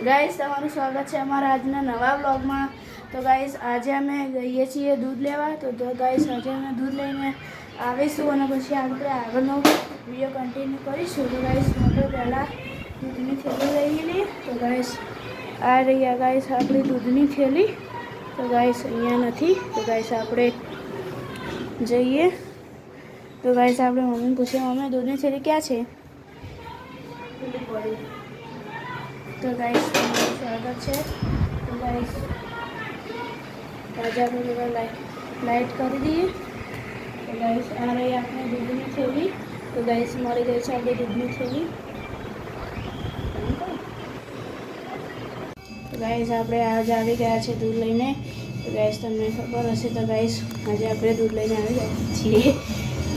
Guys તમારું સ્વાગત છે અમારા આજના નવા બ્લોગમાં। તો ગાઈસ આજે અમે જઈએ છીએ દૂધ લેવા। તો ગાઈસ આજે અમે દૂધ લઈને આવીશું અને પછી આપણે આગળનો વિડીયો કન્ટિન્યુ કરીશું। તો ગાઈસ આપણે પહેલાં દૂધની થેલી લઈ લઈએ। તો ગાઈસ આ રહ્યા ગાઈસ આપણી દૂધની થેલી। તો ગાઈસ અહીંયા નથી। તો ગાઈસ આપણે જઈએ। તો ગાઈસ આપણે મમ્મીને પૂછીએ, મમ્મી દૂધની થેલી ક્યાં છે? तो गाइस स्वागत है। तो गाइस आज આપણે લાઈટ કરી દઈએ। તો ગાઈસ આ રહી આપણે દૂધની થેલી। તો ગાઈસ મળી ગઈ છે આપણી દૂધની થેલી। તો ગાઈસ આપણે આજે આવી ગયા છે દૂધ લઈને। તો ગાઈસ તમને ખબર હશે તો ગાઈસ આજે આપણે દૂધ લઈને આવી ગયા છીએ।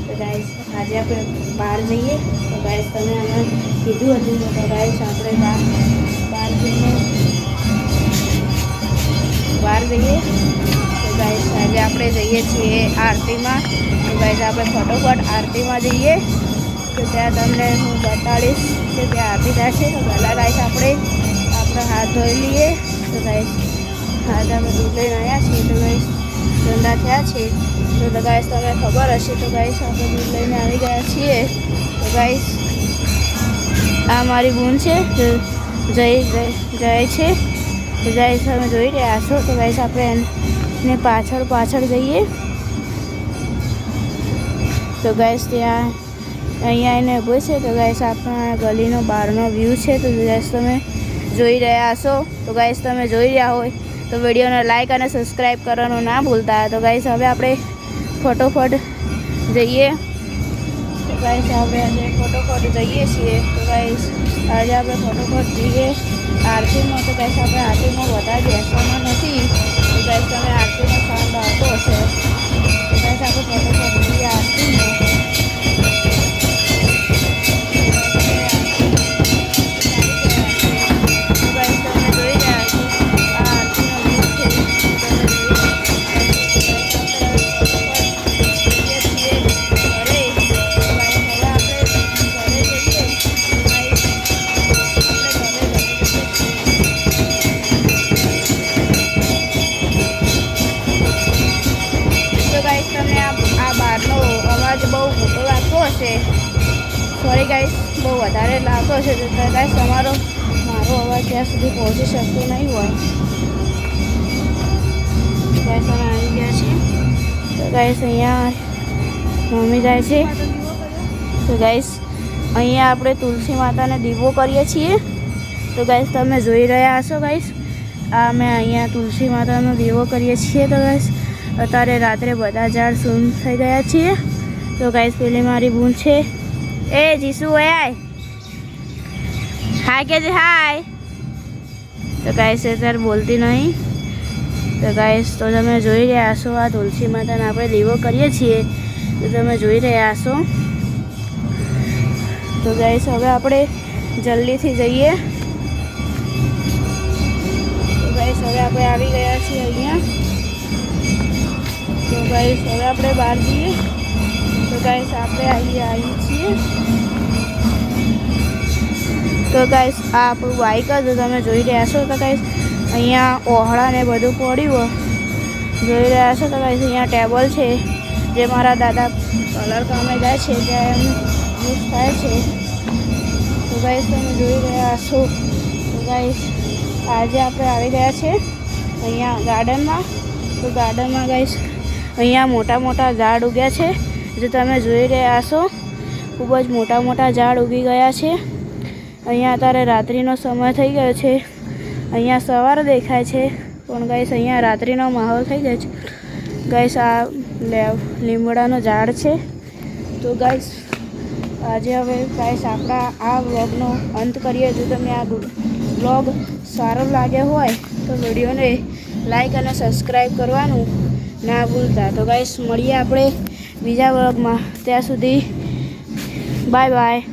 તો ગાઈસ આજે આપણે બહાર જઈએ। તો ગાઈસ તમે અમે કીધું હતું તો ગાઈસ આપણે બહાર જઈએ। તો ગાઈસ આજે આપણે જઈએ છીએ આરતીમાં। તો ગાઈસ આપણે ફટોફટ આરતીમાં જઈએ। તો ત્યાં તમને હું બતાડીશ કે ત્યાં આરતી થાય છે। તો પહેલાં ગાઈસ આપણે હાથ ધોઈ લઈએ। તો ગાઈસ આજે અમે દૂધ લઈને આવ્યા છીએ। તો ગાઈસ ઠંડા થયા છે। તો ગાઈસ તમને ખબર હશે તો ગાઈસ આપણે દૂધ લઈને આવી ગયા છીએ। તો ગાઈસ આ મારી બૂન છે જાય છે। તો ગાઈસ તમે જોઈ રહ્યા છો। તો ગાઈસ આપણે એને પાછળ જઈએ। તો ગાઈસ ત્યાં અહીંયા એને ઊભો છે। તો ગાઈસ આપણા ગલીનો બહારનો વ્યૂ છે। તો ગાઈસ તમે જોઈ રહ્યા છો। તો ગાઈસ તમે જોઈ રહ્યા હોય તો વિડીયોને લાઈક અને સબસ્ક્રાઈબ કરવાનું ના ભૂલતા। તો ગાઈસ હવે આપણે ફટોફટ જઈએ। તો ગાઈસ આપણે આજે ફટોફટ જઈએ છીએ। તો ગાઈસ આજે આપણે ફટોફટ જઈએ આરતીમાં। તો ગાઈસ આપણે આરતીમાં વધારે બેસવાના નથી। તો ગાઈસ તમે આરતીનો સાઉન્ડ આવતો હશે। તો ગાઈસ આપણે ફટોફટ જઈએ આરતીમાં। બહુ મોટો લાગતો હશે, સોરી ગાઈસ, બહુ વધારે લાગતો હશે। તો ગાઈસ મારો અવાજ ત્યાં સુધી પહોંચી શકતો નહીં હોય। ગાઈસ અમે આવી ગયા છીએ। તો ગાઈસ અહીંયા મમ્મી જાય છે। તો ગાઈસ અહીંયા આપણે તુલસી માતાને દીવો કરીએ છીએ। તો ગાઈસ તમે જોઈ રહ્યા હશો ગાઈસ આ અમે અહીંયા તુલસી માતાનો દીવો કરીએ છીએ। તો ગાઈસ અત્યારે રાત્રે બધા ઝાડ સૂન થઈ ગયા છીએ। તો ગાઈસ પેલી મારી બૂન છે, એ જીસુ આય હાય કે હાય। તો ગાઈસ અત્યારે બોલતી નહીં। તો ગાઈસ તો તમે જોઈ રહ્યા છો આ તુલસી માતાને આપણે દીવો કરીએ છીએ। તો તમે જોઈ રહ્યા છો। તો ગાઈસ હવે આપણે જલ્દીથી જઈએ। તો ગાઈસ હવે આપણે આવી ગયા છીએ અહીંયા। તો ગાઈસ હવે આપણે બહાર જઈએ। તો ગાઈસ આપણે આવી છીએ। તો ગાઈસ આ આપણું બાઇક જ તમે જોઈ રહ્યા છો। તો ગાઈસ અહીંયા ઓહળા ને બધું પડ્યું જોઈ રહ્યા છો। તો ગાઈસ અહીંયા ટેબલ છે જે મારા દાદા કલર કામે જાય છે ત્યાં એમ યુઝ થાય છે। તો ગાઈસ તમે જોઈ રહ્યા છો। તો ગાઈસ આજે આપણે આવી ગયા છે અહીંયા ગાર્ડનમાં। તો ગાર્ડનમાં ગાઈસ અહીંયા મોટા મોટા ઝાડ ઉગ્યા છે જે તમે જોઈ રહ્યા છો। ખૂબ જ મોટા ઝાડ ઉગી ગયા છે। અહીંયા અત્યારે રાત્રિનો સમય થઈ ગયો છે। અહીંયા સવાર દેખાય છે પણ ગાઈસ અહીંયા રાત્રિનો માહોલ થઈ ગયો છે। ગાઈસ આ લીમડાનો ઝાડ છે। તો ગાઈસ આજે હવે ગાઈસ આપણા આ વ્લોગનો અંત કરીએ। જો તમને આ વ્લોગ સારો લાગ્યો હોય તો વિડીયોને લાઈક અને સબસ્ક્રાઈબ કરવાનું ના ભૂલતા। તો ગાઈસ મળીએ આપણે બીજા વ્લોગમાં। ત્યાં સુધી બાય બાય।